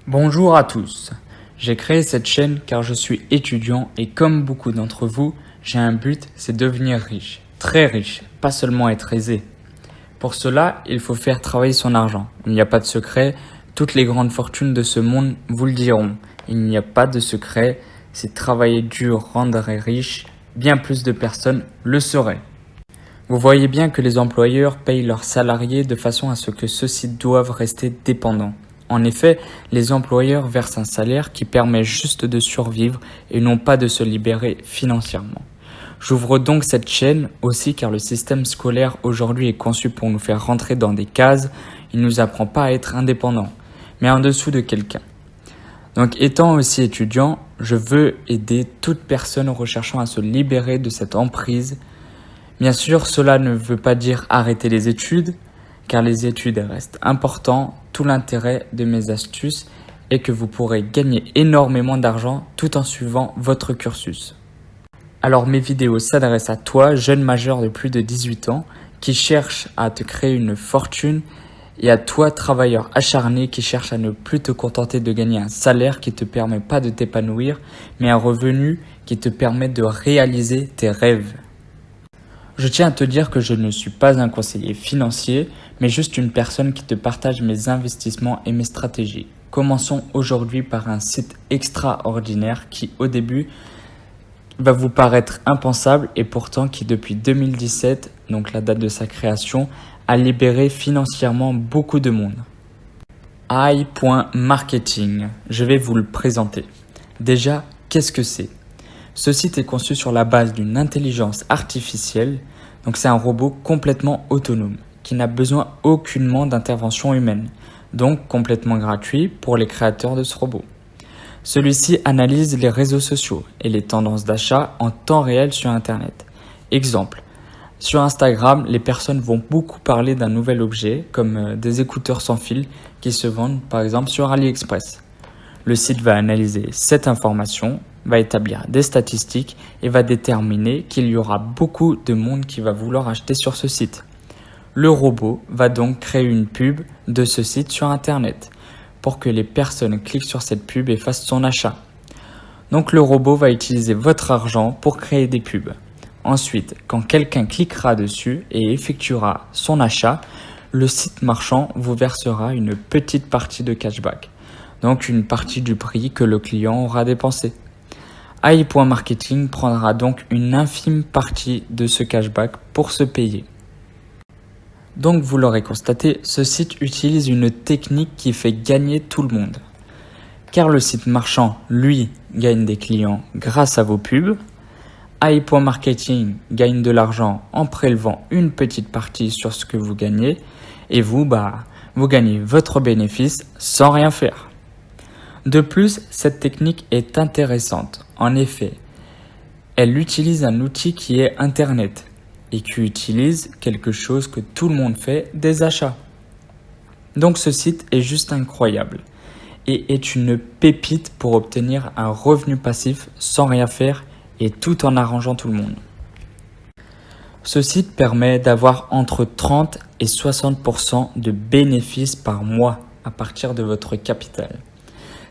Bonjour à tous. J'ai créé cette chaîne car je suis étudiant et comme beaucoup d'entre vous, j'ai un but, c'est devenir riche. Très riche, pas seulement être aisé. Pour cela, il faut faire travailler son argent. Il n'y a pas de secret, toutes les grandes fortunes de ce monde vous le diront. Il n'y a pas de secret, c'est travailler dur rendrait riche, bien plus de personnes le seraient. Vous voyez bien que les employeurs payent leurs salariés de façon à ce que ceux-ci doivent rester dépendants. En effet, les employeurs versent un salaire qui permet juste de survivre et non pas de se libérer financièrement. J'ouvre donc cette chaîne aussi car le système scolaire aujourd'hui est conçu pour nous faire rentrer dans des cases. Il ne nous apprend pas à être indépendants, mais en dessous de quelqu'un. Donc étant aussi étudiant, je veux aider toute personne recherchant à se libérer de cette emprise. Bien sûr, cela ne veut pas dire arrêter les études, car les études restent importantes. Tout l'intérêt de mes astuces est que vous pourrez gagner énormément d'argent tout en suivant votre cursus. Alors mes vidéos s'adressent à toi, jeune majeur de plus de 18 ans, qui cherche à te créer une fortune, et à toi, travailleur acharné, qui cherche à ne plus te contenter de gagner un salaire qui ne te permet pas de t'épanouir, mais un revenu qui te permet de réaliser tes rêves. Je tiens à te dire que je ne suis pas un conseiller financier, mais juste une personne qui te partage mes investissements et mes stratégies. Commençons aujourd'hui par un site extraordinaire qui, au début, va vous paraître impensable et pourtant qui, depuis 2017, donc la date de sa création, a libéré financièrement beaucoup de monde. AI.marketing. Je vais vous le présenter. Déjà, qu'est-ce que c'est ? Ce site est conçu sur la base d'une intelligence artificielle, donc c'est un robot complètement autonome, qui n'a besoin aucunement d'intervention humaine, donc complètement gratuit pour les créateurs de ce robot. Celui-ci analyse les réseaux sociaux et les tendances d'achat en temps réel sur Internet. Exemple, sur Instagram, les personnes vont beaucoup parler d'un nouvel objet, comme des écouteurs sans fil qui se vendent par exemple sur AliExpress. Le site va analyser cette information, va établir des statistiques et va déterminer qu'il y aura beaucoup de monde qui va vouloir acheter sur ce site. Le robot va donc créer une pub de ce site sur Internet pour que les personnes cliquent sur cette pub et fassent son achat. Donc le robot va utiliser votre argent pour créer des pubs. Ensuite, quand quelqu'un cliquera dessus et effectuera son achat, le site marchand vous versera une petite partie de cashback. Donc une partie du prix que le client aura dépensé. AI.marketing prendra donc une infime partie de ce cashback pour se payer. Donc vous l'aurez constaté, ce site utilise une technique qui fait gagner tout le monde. Car le site marchand, lui, gagne des clients grâce à vos pubs. AI.marketing gagne de l'argent en prélevant une petite partie sur ce que vous gagnez. Et vous, vous gagnez votre bénéfice sans rien faire. De plus, cette technique est intéressante. En effet, elle utilise un outil qui est Internet et qui utilise quelque chose que tout le monde fait, des achats. Donc ce site est juste incroyable et est une pépite pour obtenir un revenu passif sans rien faire et tout en arrangeant tout le monde. Ce site permet d'avoir entre 30 et 60% de bénéfices par mois à partir de votre capital.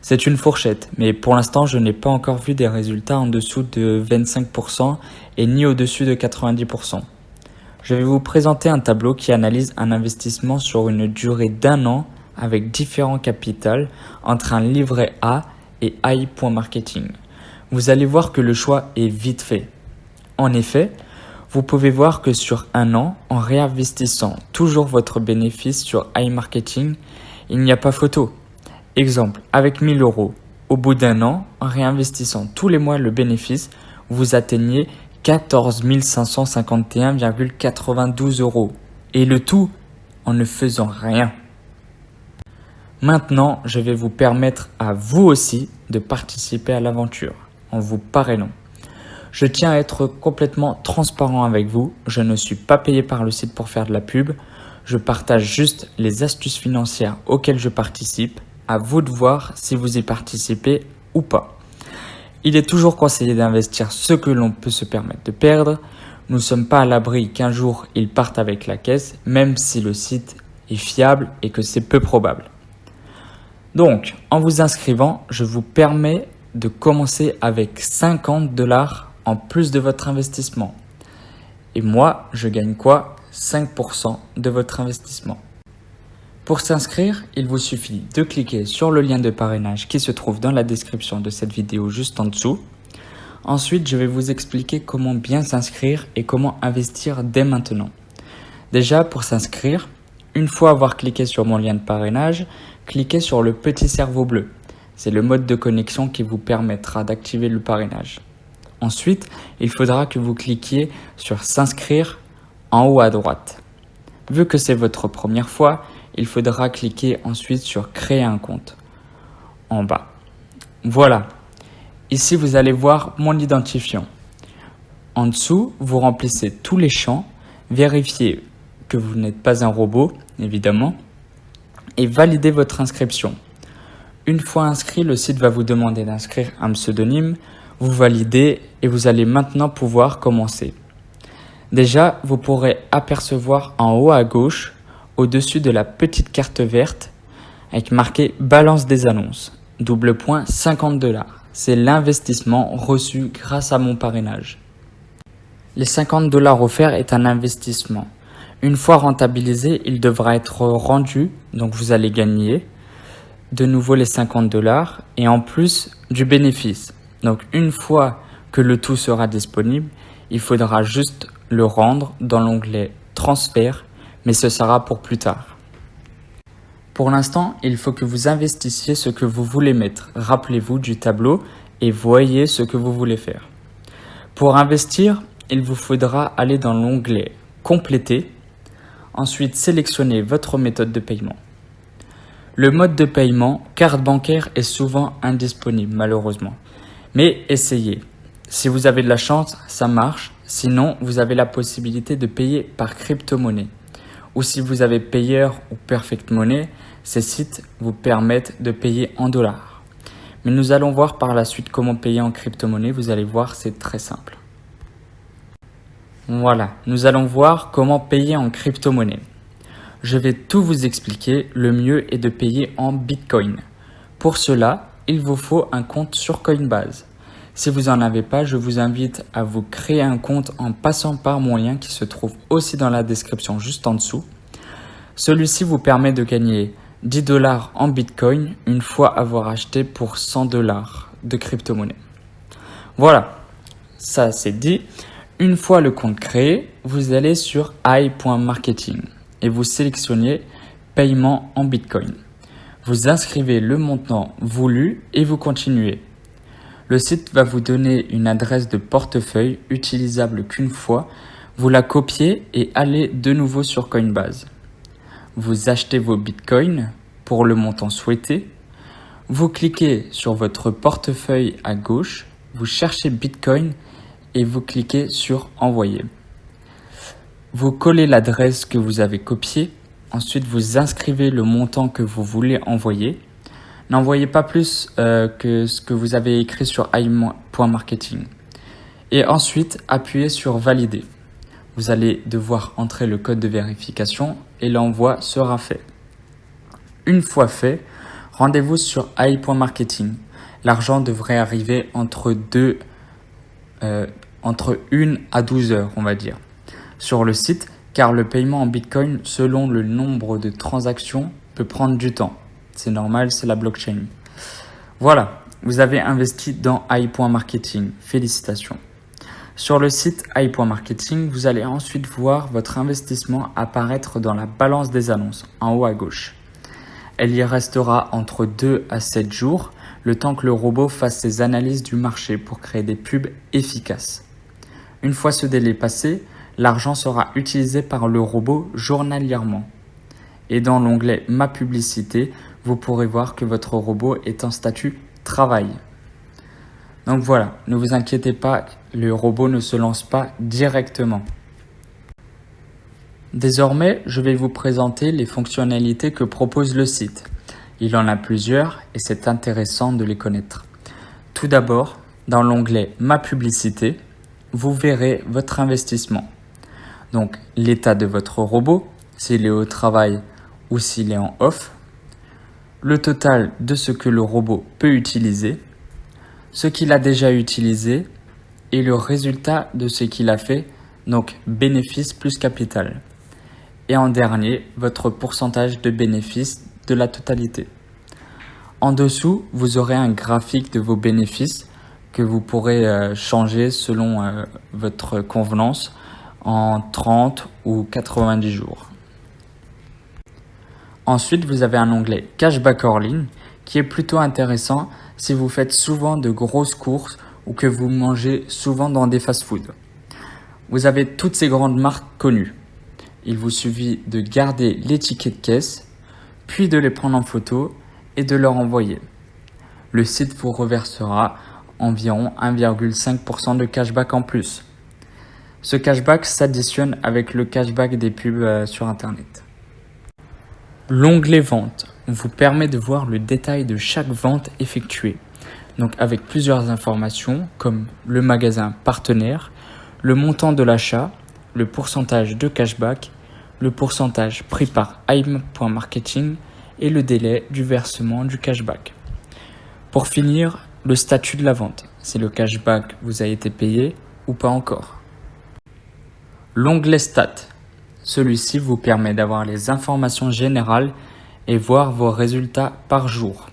C'est une fourchette, mais pour l'instant, je n'ai pas encore vu des résultats en dessous de 25% et ni au-dessus de 90%. Je vais vous présenter un tableau qui analyse un investissement sur une durée d'1 an avec différents capitals entre un livret A et AI.marketing. Vous allez voir que le choix est vite fait. En effet, vous pouvez voir que sur 1 an, en réinvestissant toujours votre bénéfice sur AI.marketing, il n'y a pas photo. Exemple, avec 1 000 €, au bout d'1 an, en réinvestissant tous les mois le bénéfice, vous atteignez 14 551,92 €. Et le tout en ne faisant rien. Maintenant, je vais vous permettre à vous aussi de participer à l'aventure en vous parrainant. Je tiens à être complètement transparent avec vous. Je ne suis pas payé par le site pour faire de la pub. Je partage juste les astuces financières auxquelles je participe. À vous de voir si vous y participez ou pas. Il est toujours conseillé d'investir ce que l'on peut se permettre de perdre. Nous ne sommes pas à l'abri qu'un jour ils partent avec la caisse, même si le site est fiable et que c'est peu probable. Donc, en vous inscrivant, je vous permets de commencer avec 50 $ en plus de votre investissement. Et moi, je gagne quoi? 5% de votre investissement. Pour s'inscrire, il vous suffit de cliquer sur le lien de parrainage qui se trouve dans la description de cette vidéo juste en dessous. Ensuite, je vais vous expliquer comment bien s'inscrire et comment investir dès maintenant. Déjà, pour s'inscrire, une fois avoir cliqué sur mon lien de parrainage, cliquez sur le petit cerveau bleu. C'est le mode de connexion qui vous permettra d'activer le parrainage. Ensuite, il faudra que vous cliquiez sur s'inscrire en haut à droite. Vu que c'est votre première fois, il faudra cliquer ensuite sur créer un compte en bas. Voilà. Ici, vous allez voir mon identifiant. En dessous, vous remplissez tous les champs, vérifiez que vous n'êtes pas un robot, évidemment, et validez votre inscription. Une fois inscrit, le site va vous demander d'inscrire un pseudonyme, vous validez et vous allez maintenant pouvoir commencer. Déjà, vous pourrez apercevoir en haut à gauche, au-dessus de la petite carte verte, avec marqué balance des annonces, double point 50 $. C'est l'investissement reçu grâce à mon parrainage. Les 50 $ offerts est un investissement. Une fois rentabilisé, il devra être rendu, donc vous allez gagner de nouveau les 50 $ et en plus du bénéfice. Donc une fois que le tout sera disponible, il faudra juste le rendre dans l'onglet transfert, mais ce sera pour plus tard. Pour l'instant, il faut que vous investissiez ce que vous voulez mettre. Rappelez-vous du tableau et voyez ce que vous voulez faire. Pour investir, il vous faudra aller dans l'onglet compléter, ensuite sélectionner votre méthode de paiement. Le mode de paiement, carte bancaire, est souvent indisponible malheureusement. Mais essayez. Si vous avez de la chance, ça marche. Sinon, vous avez la possibilité de payer par crypto-monnaie. Ou si vous avez Payer ou Perfect Money, ces sites vous permettent de payer en dollars. Mais nous allons voir par la suite comment payer en crypto-monnaie. Vous allez voir, c'est très simple. Voilà, nous allons voir comment payer en crypto-monnaie. Je vais tout vous expliquer, le mieux est de payer en Bitcoin. Pour cela, il vous faut un compte sur Coinbase. Si vous n'en avez pas, je vous invite à vous créer un compte en passant par mon lien qui se trouve aussi dans la description juste en dessous. Celui-ci vous permet de gagner 10 $ en Bitcoin une fois avoir acheté pour 100 $ de crypto-monnaie. Voilà, ça c'est dit. Une fois le compte créé, vous allez sur i.marketing et vous sélectionnez paiement en Bitcoin. Vous inscrivez le montant voulu et vous continuez. Le site va vous donner une adresse de portefeuille utilisable qu'une fois. Vous la copiez et allez de nouveau sur Coinbase. Vous achetez vos bitcoins pour le montant souhaité. Vous cliquez sur votre portefeuille à gauche, vous cherchez Bitcoin et vous cliquez sur envoyer. Vous collez l'adresse que vous avez copiée. Ensuite, vous inscrivez le montant que vous voulez envoyer. N'envoyez pas plus que ce que vous avez écrit sur i.marketing. Et ensuite, appuyez sur valider. Vous allez devoir entrer le code de vérification et l'envoi sera fait. Une fois fait, rendez-vous sur i.marketing. L'argent devrait arriver entre 1 à 12 heures, on va dire, sur le site, car le paiement en Bitcoin, selon le nombre de transactions, peut prendre du temps. C'est normal, c'est la blockchain. Voilà, vous avez investi dans i.marketing. Félicitations. Sur le site i.marketing, vous allez ensuite voir votre investissement apparaître dans la balance des annonces, en haut à gauche. Elle y restera entre 2 à 7 jours, le temps que le robot fasse ses analyses du marché pour créer des pubs efficaces. Une fois ce délai passé, l'argent sera utilisé par le robot journalièrement. Et dans l'onglet Ma publicité, vous pourrez voir que votre robot est en statut travail. Donc voilà, ne vous inquiétez pas, le robot ne se lance pas directement. Désormais, je vais vous présenter les fonctionnalités que propose le site. Il en a plusieurs et c'est intéressant de les connaître. Tout d'abord, dans l'onglet Ma publicité, vous verrez votre investissement. Donc l'état de votre robot, s'il est au travail ou s'il est en off. le total de ce que le robot peut utiliser, ce qu'il a déjà utilisé et le résultat de ce qu'il a fait, donc bénéfice plus capital. Et en dernier, votre pourcentage de bénéfice de la totalité. En dessous, vous aurez un graphique de vos bénéfices que vous pourrez changer selon votre convenance en 30 ou 90 jours. Ensuite, vous avez un onglet Cashback hors ligne qui est plutôt intéressant si vous faites souvent de grosses courses ou que vous mangez souvent dans des fast-foods. Vous avez toutes ces grandes marques connues. Il vous suffit de garder les tickets de caisse, puis de les prendre en photo et de leur envoyer. Le site vous reversera environ 1,5% de cashback en plus. Ce cashback s'additionne avec le cashback des pubs sur Internet. L'onglet Vente vous permet de voir le détail de chaque vente effectuée, donc avec plusieurs informations comme le magasin partenaire, le montant de l'achat, le pourcentage de cashback, le pourcentage pris par AI.marketing et le délai du versement du cashback. Pour finir, le statut de la vente, si le cashback vous a été payé ou pas encore. L'onglet Stats, celui-ci vous permet d'avoir les informations générales et voir vos résultats par jour.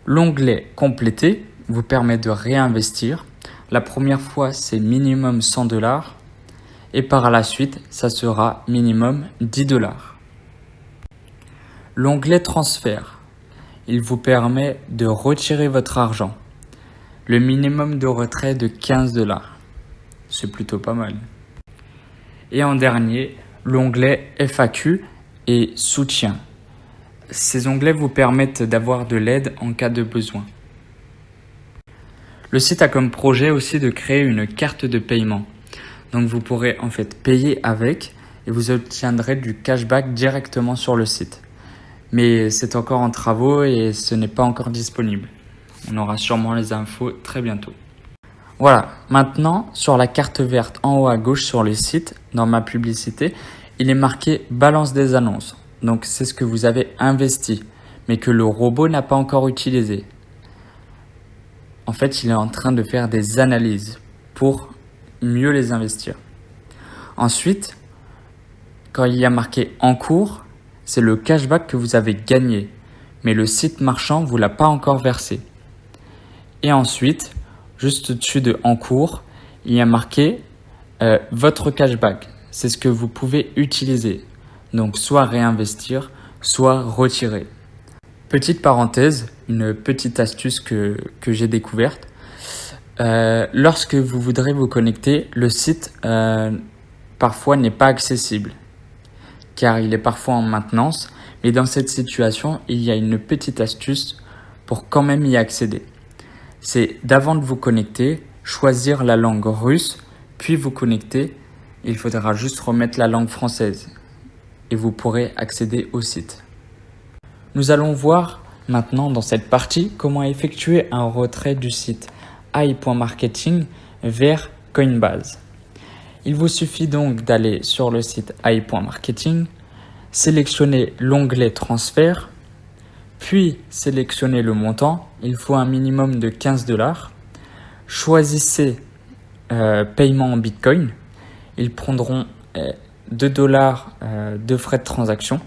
L'onglet Compléter vous permet de réinvestir. La première fois, c'est minimum $100 et par la suite, ça sera minimum $10. L'onglet Transfert, il vous permet de retirer votre argent. Le minimum de retrait de $15. C'est plutôt pas mal. Et en dernier, l'onglet FAQ et Soutien. Ces onglets vous permettent d'avoir de l'aide en cas de besoin. Le site a comme projet aussi de créer une carte de paiement. Donc vous pourrez en fait payer avec et vous obtiendrez du cashback directement sur le site. Mais c'est encore en travaux et ce n'est pas encore disponible. On aura sûrement les infos très bientôt. Voilà, maintenant sur la carte verte en haut à gauche sur le site, dans ma publicité, il est marqué balance des annonces. Donc c'est ce que vous avez investi, mais que le robot n'a pas encore utilisé. En fait, il est en train de faire des analyses pour mieux les investir. Ensuite, quand il y a marqué en cours, c'est le cashback que vous avez gagné, mais le site marchand ne vous l'a pas encore versé. Et ensuite, juste au-dessus de en cours, il y a marqué votre cashback. C'est ce que vous pouvez utiliser. Donc soit réinvestir, soit retirer. Petite parenthèse, une petite astuce que j'ai découverte. Lorsque vous voudrez vous connecter, le site parfois n'est pas accessible car il est parfois en maintenance. Mais dans cette situation, il y a une petite astuce pour quand même y accéder. C'est d'avant de vous connecter, choisir la langue russe, puis vous connecter. Il faudra juste remettre la langue française et vous pourrez accéder au site. Nous allons voir maintenant dans cette partie comment effectuer un retrait du site AI.marketing vers Coinbase. Il vous suffit donc d'aller sur le site AI.marketing, sélectionner l'onglet transfert, puis sélectionner le montant. Il faut un minimum de $15. Choisissez paiement en Bitcoin. Ils prendront $2 de frais de transaction,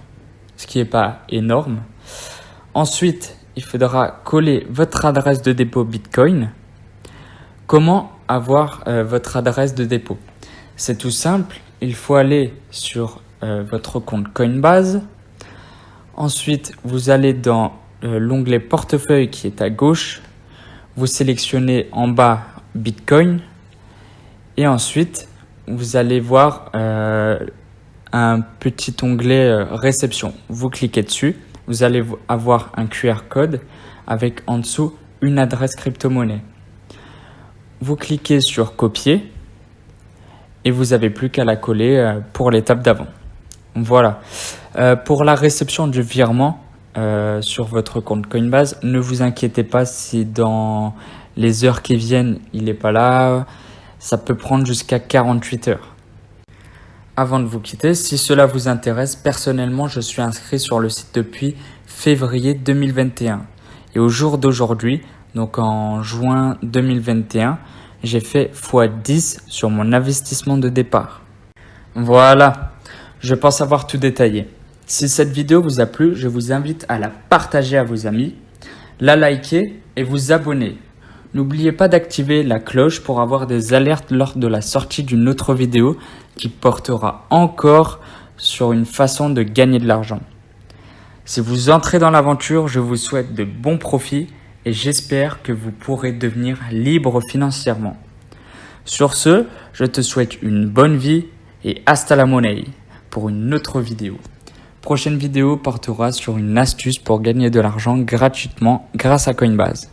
ce qui n'est pas énorme. Ensuite, il faudra coller votre adresse de dépôt Bitcoin. Comment avoir votre adresse de dépôt? C'est tout simple, il faut aller sur votre compte Coinbase. Ensuite, vous allez dans l'onglet portefeuille qui est à gauche. Vous sélectionnez en bas Bitcoin. Et ensuite, vous allez voir un petit onglet réception. Vous cliquez dessus. Vous allez avoir un QR code avec en dessous une adresse crypto-monnaie. Vous cliquez sur copier et vous n'avez plus qu'à la coller pour l'étape d'avant. Voilà. Pour la réception du virement sur votre compte Coinbase, ne vous inquiétez pas si dans les heures qui viennent, il n'est pas là. Ça peut prendre jusqu'à 48 heures. Avant de vous quitter, si cela vous intéresse, personnellement, je suis inscrit sur le site depuis février 2021. Et au jour d'aujourd'hui, donc en juin 2021, j'ai fait x10 sur mon investissement de départ. Voilà, je pense avoir tout détaillé. Si cette vidéo vous a plu, je vous invite à la partager à vos amis, la liker et vous abonner. N'oubliez pas d'activer la cloche pour avoir des alertes lors de la sortie d'une autre vidéo qui portera encore sur une façon de gagner de l'argent. Si vous entrez dans l'aventure, je vous souhaite de bons profits et j'espère que vous pourrez devenir libre financièrement. Sur ce, je te souhaite une bonne vie et hasta la monnaie pour une autre vidéo. Prochaine vidéo portera sur une astuce pour gagner de l'argent gratuitement grâce à Coinbase.